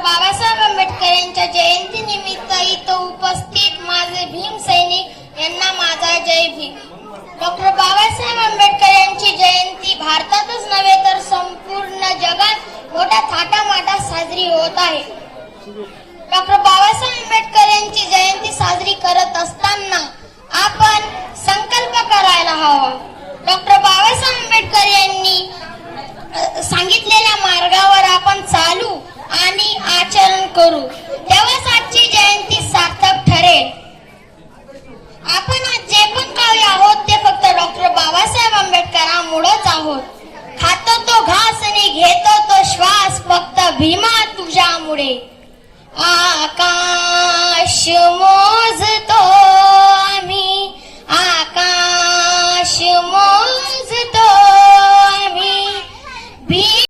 बाबासाहेब आंबेडकर यांच्या जयंतीनिमित्त इथं उपस्थित माझे भीम सैनिक यांना माझा जय भीम. डॉक्टर बाबासाहेब आंबेडकर यांची जयंती भारतातच नव्हे तर संपूर्ण जगात मोठ्या थाटामाटात साजरी होत आहे. डॉक्टर बाबासाहेब आंबेडकर यांची जयंती साजरी करत असताना आपण संकल्प करायला हवा. डॉक्टर बाबासाहेब आंबेडकर यांनी सांगितलेल्या मार्गावर आपण चालू आणि आचरण करू, तेव्हाच आजची जयंती सार्थक ठरेल. आपण आज जे पण काही आहोत ते फक्त डॉक्टर बाबासाहेब आंबेडकरांमुळेच आहोत. खातो तो घास आणि घेतो तो श्वास फक्त भीमा तुझ्यामुळे. आकाश मोजतो